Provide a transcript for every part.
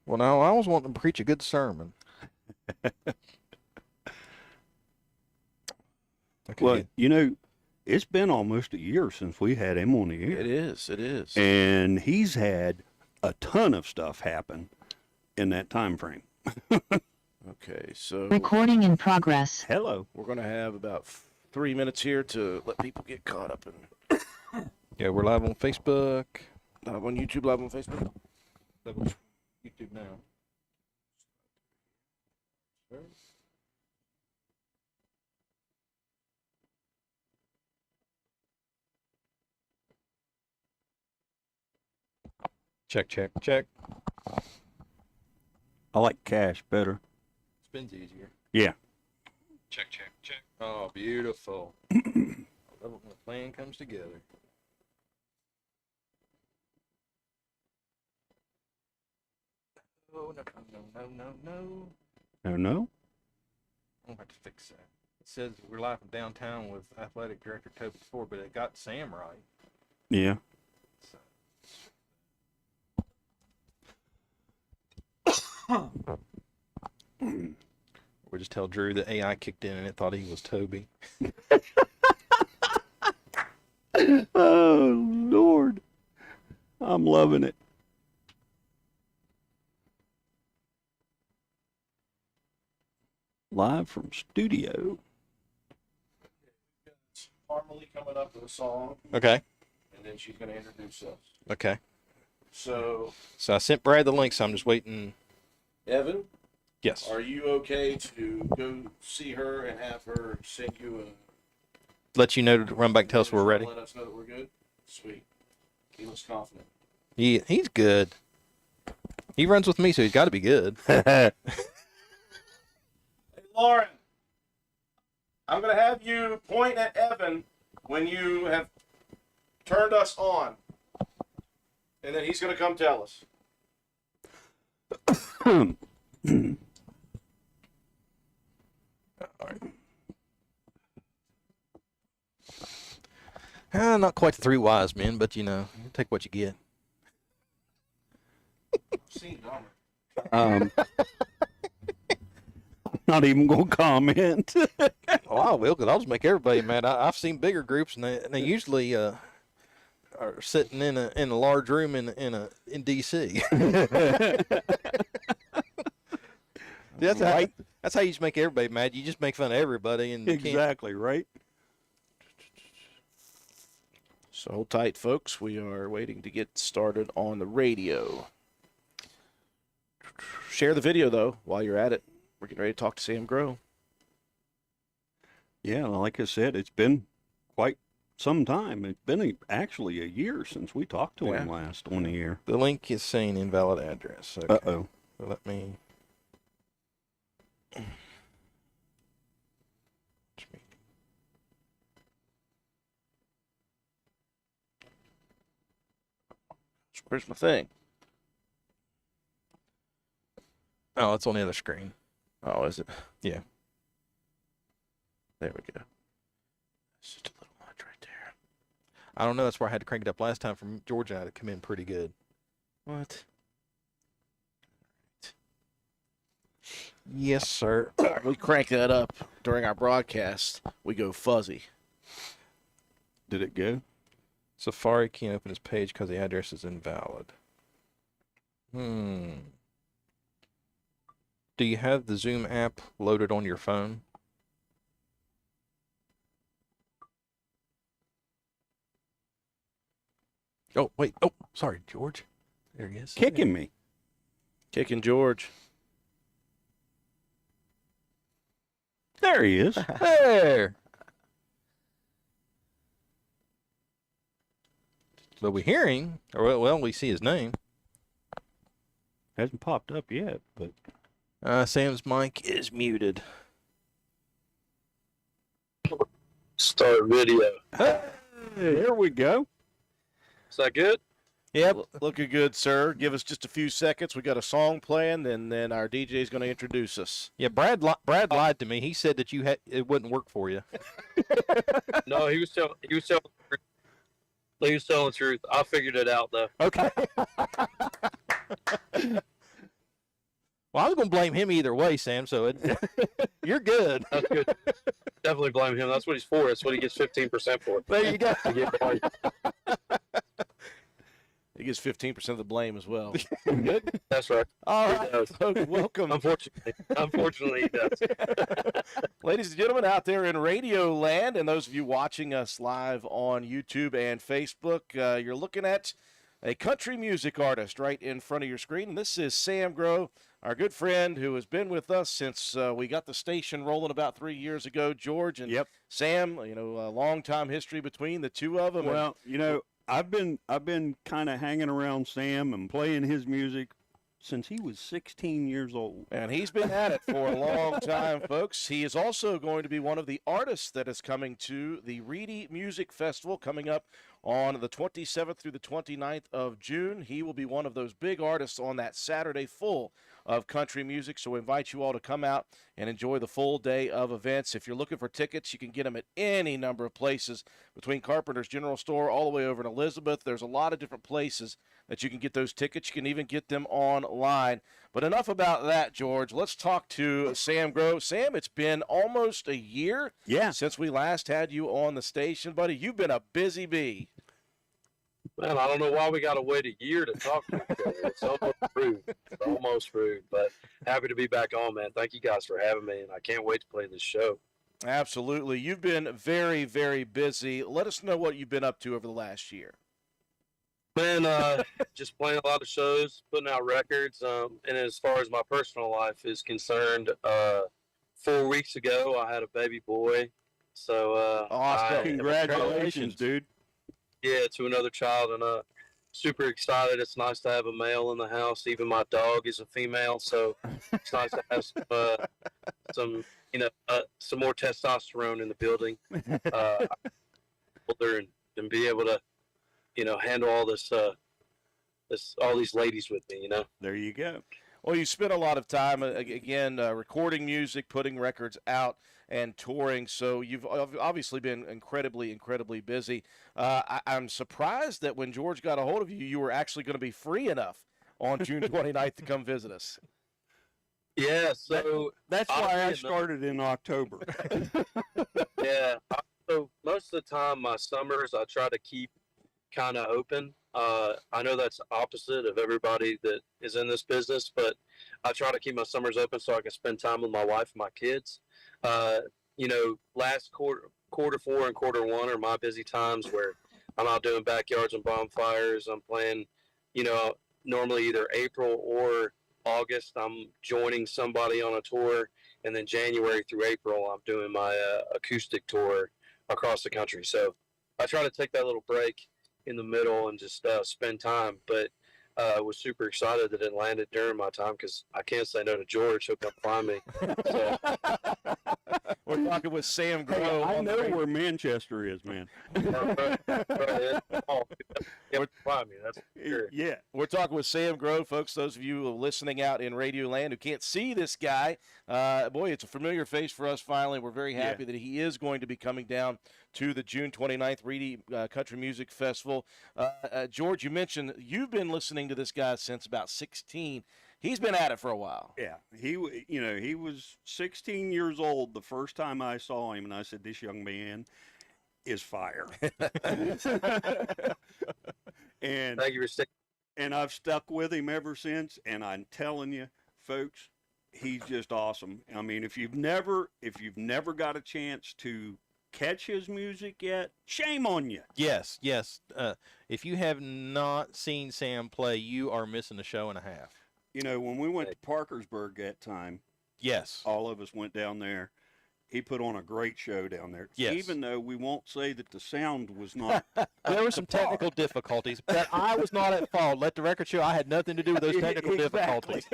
Well, now I always want to preach a good sermon. Okay. Well, you know, it's been almost a year since we had him on the air. It is. It is. And he's had a ton of stuff happen in that time frame. Okay, so Recording in progress. Hello. we're going to have about 3 minutes here to let people get caught up. Yeah, we're live on Facebook. Live on YouTube, live on Facebook. YouTube now. Check, check, check. I like cash better. Spins easier. Yeah. Check, check, check. Oh, beautiful. I love it when the plan comes together. Oh, no, no, no, no, no. Oh, no? I'm going to fix that. It says we're live from downtown with Athletic Director Toby Ford, but it got Sam right. Yeah. So. Or just tell Drew that AI kicked in and it thought he was Toby. Oh, Lord. I'm loving it. Live from studio. Harmony coming up with a song, Okay. and then she's going to introduce us. Okay. So, So I sent Brad the link, so I'm just waiting. Evan, Yes. are you okay to go see her and have her send you a... Let you know to run back and tell us we're ready. Let us know that we're good? Sweet. He looks confident. He's good. He runs with me, so he's got to be good. Hey, Lauren, I'm going to have you point at Evan when you have turned us on. And then he's going to come tell us. Not quite the three wise men, but you know, you take what you get. I've seen Dahmer. Not even going to comment. Oh, I will, because I'll just make everybody mad. I've seen bigger groups, and they usually are sitting in a large room in D.C. That's how you just make everybody mad. You just make fun of everybody, and Exactly, right? So hold tight, folks. We are waiting to get started on the radio. Share the video, though, while you're at it. We're getting ready to talk to Sam Grow. Yeah, like I said, it's been quite some time. It's been actually a year since we talked to him last on the air. The link is saying invalid address. Okay. Uh-oh. So let me... Where's my thing? Oh, it's on the other screen. Oh, is it? Yeah. There we go. It's just a little much right there. I don't know. That's where I had to crank it up last time from George and I to come in pretty good. What? Yes, sir. We crank that up during our broadcast. We go fuzzy. Did it go? Safari can't open his page because the address is invalid. Do you have the Zoom app loaded on your phone? Oh, wait. Oh, sorry, George. There he is. Kicking me. Kicking George. There he is. There. So we hear him, or well, we see his name. Hasn't popped up yet, but Sam's mic is muted. Start video. hey, here we go. Is that good? Yep. Looking good, sir. Give us just a few seconds. We got a song playing, and then our DJ is going to introduce us. Yeah, Brad lied to me. He said that it wouldn't work for you. No, he was telling the truth. I figured it out though. Okay. Well, I was going to blame him either way, Sam. So you're good. That's good. Definitely blame him. That's what he's for. That's what he gets 15% for. There you go. To get volume. He gets 15% of the blame as well. Good. That's right. All He right, does. folks, welcome. Unfortunately, he does. Ladies and gentlemen out there in Radio Land, and those of you watching us live on YouTube and Facebook, you're looking at a country music artist right in front of your screen. And this is Sam Grow, our good friend who has been with us since we got the station rolling about 3 years ago. George and Sam, a long time history between the two of them. Well, I've been kind of hanging around Sam and playing his music since he was 16 years old. And he's been at it for a long time, folks. He is also going to be one of the artists that is coming to the Reedy Music Festival coming up on the 27th through the 29th of June. He will be one of those big artists on that Saturday full of country music. So we invite you all to come out and enjoy the full day of events. If you're looking for tickets, you can get them at any number of places between Carpenter's General Store all the way over in Elizabeth. There's a lot of different places that you can get those tickets. You can even get them online. But enough about that, George. Let's talk to Sam Grow. Sam, it's been almost a year since we last had you on the station, buddy. You've been a busy bee. Man, I don't know why we got to wait a year to talk to each other. It's almost rude. It's almost rude, but happy to be back on, man. Thank you guys for having me, and I can't wait to play this show. Absolutely. You've been very, very busy. Let us know what you've been up to over the last year. Man, just playing a lot of shows, putting out records, and as far as my personal life is concerned, 4 weeks ago I had a baby boy. So awesome. Congratulations, dude. Yeah, to another child, and super excited. It's nice to have a male in the house. Even my dog is a female, so it's nice to have some more testosterone in the building. And be able to, handle all this, all these ladies with me. There you go. Well, you spent a lot of time again recording music, putting records out, and touring. So you've obviously been incredibly, incredibly busy. I'm surprised that when George got a hold of you, you were actually going to be free enough on June 29th to come visit us. Yeah, so that's why I started in October. Yeah, so most of the time, my summers I try to keep kind of open. I know that's opposite of everybody that is in this business, but I try to keep my summers open so I can spend time with my wife and my kids. Last quarter 4 and quarter 1 are my busy times where I'm out doing backyards and bonfires. I'm playing, normally either April or August, I'm joining somebody on a tour. And then January through April, I'm doing my acoustic tour across the country. So I try to take that little break in the middle and just spend time. But I was super excited that it landed during my time because I can't say no to George. He'll come find me. So. We're talking with Sam Grow. Hey, I know where Manchester is, man. That's sure. Yeah. We're talking with Sam Grow, folks. Those of you listening out in Radio Land who can't see this guy, boy, it's a familiar face for us finally. We're very happy that he is going to be coming down to the June 29th Reedy Country Music Festival. George, you mentioned you've been listening to this guy since about 16. He's been at it for a while. Yeah, he was 16 years old the first time I saw him, and I said, "This young man is fire." And thank you for sticking. And I've stuck with him ever since. And I'm telling you, folks, he's just awesome. I mean, if you've never got a chance to catch his music yet, shame on you. Yes. If you have not seen Sam play, you are missing a show and a half. When we went to Parkersburg that time, yes, all of us went down there. He put on a great show down there. Yes. Even though we won't say that the sound was not. There were some technical difficulties, but I was not at fault. Let the record show I had nothing to do with those technical difficulties.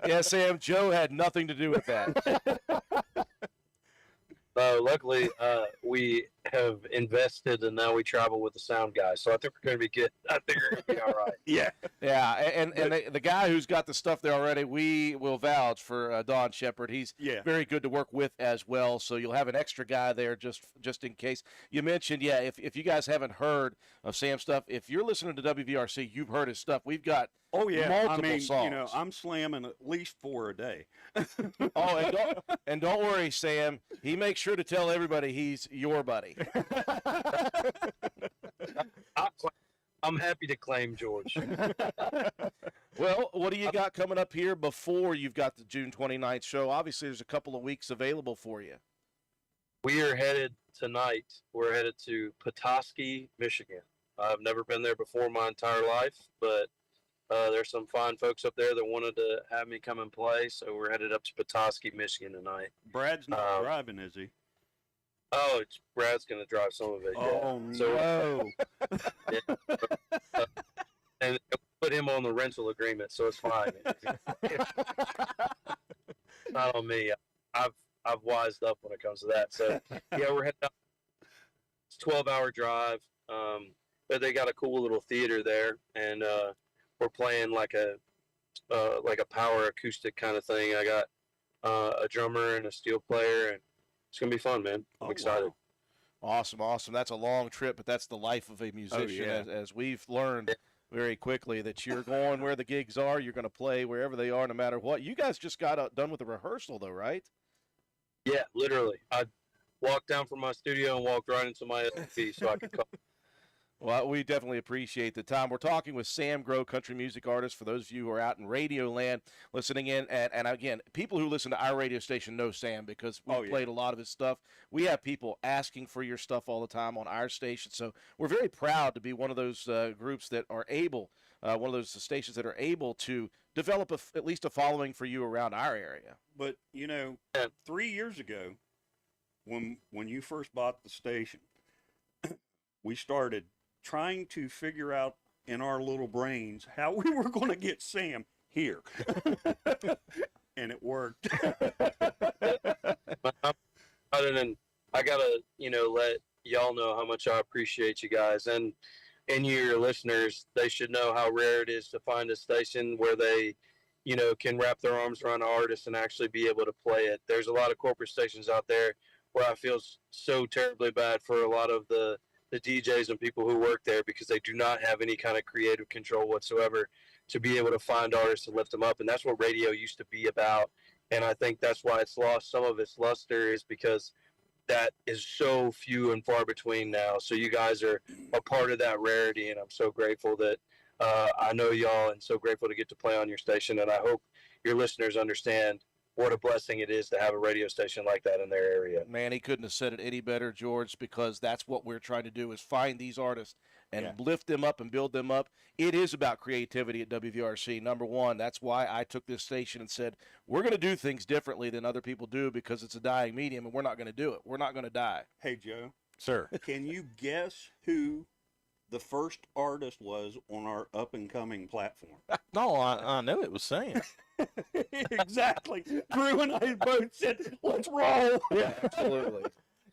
Yeah, Sam, Joe had nothing to do with that. Luckily, we have invested, and now we travel with the sound guy. So I think we're going to be good. I think we're going to be all right. Yeah. And the guy who's got the stuff there already, we will vouch for Don Shepard. He's very good to work with as well. So you'll have an extra guy there just in case. You mentioned, if you guys haven't heard of Sam's stuff, if you're listening to WVRC, you've heard his stuff. We've got Oh yeah, multiple songs. You know, I'm slamming at least 4 a day. Oh, and don't worry, Sam. He makes sure to tell everybody he's your buddy. I'm happy to claim George. Well, what do you got coming up here before you've got the June 29th show? Obviously, there's a couple of weeks available for you. We are headed tonight. We're headed to Petoskey, Michigan. I've never been there before my entire life, but there's some fine folks up there that wanted to have me come and play, so we're headed up to Petoskey, Michigan tonight. Brad's not driving, is he? Oh, Brad's going to drive some of it. Oh, yeah. So, no. Yeah. And put him on the rental agreement, so it's fine. Not on me. I've wised up when it comes to that. So, yeah, we're heading up. It's a 12-hour drive, but they got a cool little theater there, and we're playing like a power acoustic kind of thing. I got a drummer and a steel player, and it's gonna be fun, man. I'm excited. Wow. Awesome. That's a long trip, but that's the life of a musician. As we've learned very quickly, that you're going where the gigs are. You're going to play wherever they are, no matter what. You guys just got done with the rehearsal, though, right? Yeah, literally. I walked down from my studio and walked right into my SUV so I could come. Well, we definitely appreciate the time. We're talking with Sam Grow, country music artist, for those of you who are out in radio land listening in. And again, people who listen to our radio station know Sam because we've played a lot of his stuff. We have people asking for your stuff all the time on our station. So we're very proud to be one of those groups that are able, one of those stations that are able to develop at least a following for you around our area. But, you know, 3 years ago, when you first bought the station, we started trying to figure out in our little brains how we were going to get Sam here. And it worked. Other than I got to, let y'all know how much I appreciate you guys. And your listeners, they should know how rare it is to find a station where they, can wrap their arms around an artist and actually be able to play it. There's a lot of corporate stations out there where I feel so terribly bad for a lot of the DJs and people who work there because they do not have any kind of creative control whatsoever to be able to find artists and lift them up. And that's what radio used to be about. And I think that's why it's lost some of its luster, is because that is so few and far between now. So you guys are a part of that rarity, and I'm so grateful that I know y'all, and so grateful to get to play on your station. And I hope your listeners understand what a blessing it is to have a radio station like that in their area. Man, he couldn't have said it any better, George, because that's what we're trying to do, is find these artists and lift them up and build them up. It is about creativity at WVRC, number one. That's why I took this station and said, we're going to do things differently than other people do because it's a dying medium, and we're not going to do it. We're not going to die. Hey, Joe. Sir. Can you guess who the first artist was on our up-and-coming platform? No, I know it was Sam. Exactly. Drew and I both said, let's roll. Yeah, absolutely.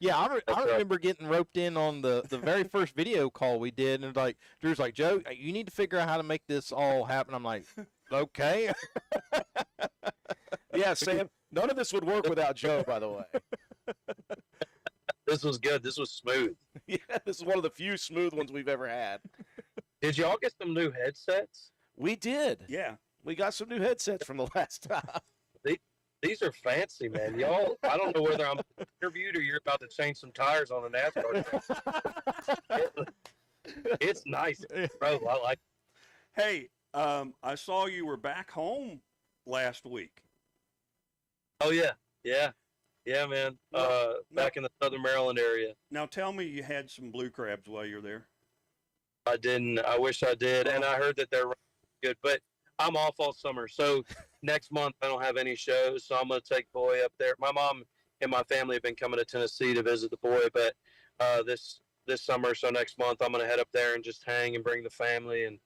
Yeah, I remember getting roped in on the very first video call we did, and like Drew's like, Joe, you need to figure out how to make this all happen. I'm like, okay. Yeah, Sam, none of this would work without Joe, by the way. This was good. This was smooth. Yeah, this is one of the few smooth ones we've ever had. Did y'all get some new headsets? We did. Yeah. We got some new headsets from the last time. These are fancy, man. Y'all, I don't know whether I'm interviewed or you're about to change some tires on the NASCAR track. It's nice, bro. I like it. Hey, I saw you were back home last week. Oh, yeah. Yeah, man. Back in the Southern Maryland area. Now tell me you had some blue crabs while you're there. I didn't. I wish I did. And I heard that they're good. But I'm off all summer. So next month I don't have any shows. So I'm going to take Boy up there. My mom and my family have been coming to Tennessee to visit the boy. But this summer, so next month, I'm going to head up there and just hang and bring the family. And,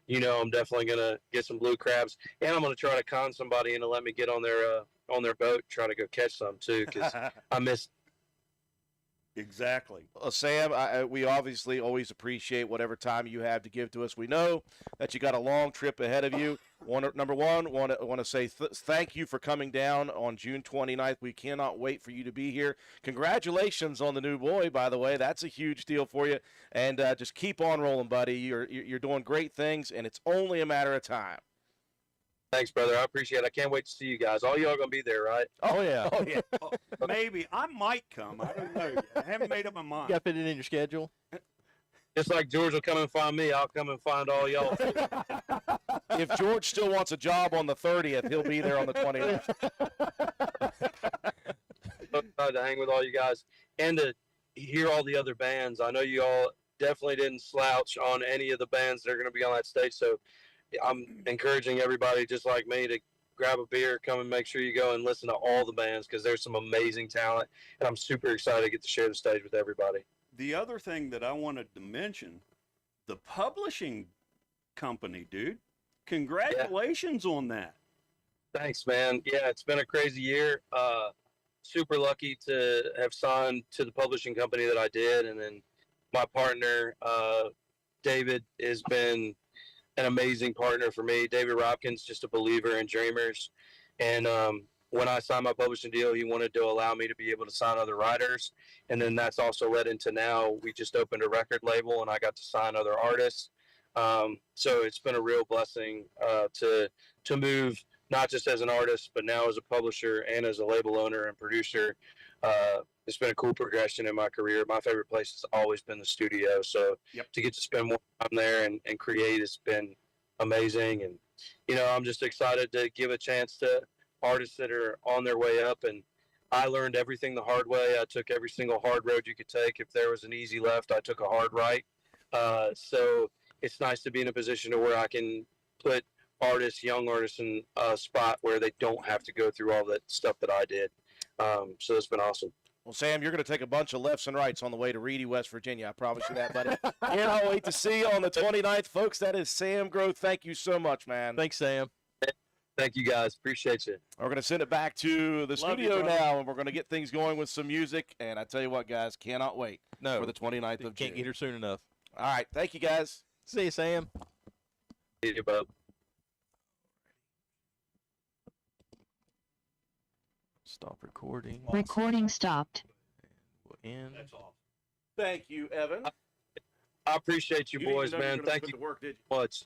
I'm definitely going to get some blue crabs. And I'm going to try to con somebody into let me get on their boat, try to go catch some too, because I miss. Exactly. Sam, we obviously always appreciate whatever time you have to give to us. We know that you got a long trip ahead of you. Number one, want to say thank you for coming down on June 29th. We cannot wait for you to be here. Congratulations on the new boy, by the way. That's a huge deal for you. And just keep on rolling, buddy. You're doing great things, and it's only a matter of time. Thanks, brother. I appreciate it. I can't wait to see you guys. All y'all gonna be there, right? Oh yeah. Oh, yeah. Maybe I might come. I don't know yet. I haven't made up my mind. You got to fit it in your schedule. Just like George will come and find me, I'll come and find all y'all. If George still wants a job on the 30th, he'll be there on the 29th. So excited to hang with all you guys and to hear all the other bands. I know you all definitely didn't slouch on any of the bands that are going to be on that stage. So I'm encouraging everybody just like me to grab a beer, come and make sure you go and listen to all the bands because there's some amazing talent. And I'm super excited to get to share the stage with everybody. The other thing that I wanted to mention, the publishing company, dude. Congratulations on that. Thanks, man. Yeah, it's been a crazy year. Super lucky to have signed to the publishing company that I did. And then my partner, David, has been an amazing partner for me. David Robkins, just a believer in dreamers. And when I signed my publishing deal, he wanted to allow me to be able to sign other writers. And then that's also led into now we just opened a record label and I got to sign other artists. So it's been a real blessing to move not just as an artist, but now as a publisher and as a label owner and producer. It's been a cool progression in my career. My favorite place has always been the studio. So to get to spend more time there and create has been amazing. And, I'm just excited to give a chance to artists that are on their way up. And I learned everything the hard way. I took every single hard road you could take. If there was an easy left, I took a hard right. So it's nice to be in a position to where I can put young artists in a spot where they don't have to go through all that stuff that I did. So it's been awesome. Well, Sam, you're going to take a bunch of lefts and rights on the way to Reedy, West Virginia. I promise you that, buddy. Cannot wait to see you on the 29th. Folks, that is Sam Groth. Thank you so much, man. Thanks, Sam. Thank you, guys. Appreciate you. We're going to send it back to the studio now, and we're going to get things going with some music. And I tell you what, guys, cannot wait for the 29th of June. Can't get here soon enough. All right. Thank you, guys. See you, Sam. See you, bub. Stop recording. Recording stopped. We'll end. That's all. Thank you, Evan. I appreciate you, You didn't boys, know you were man. gonna Thank put you to work, did you? so much.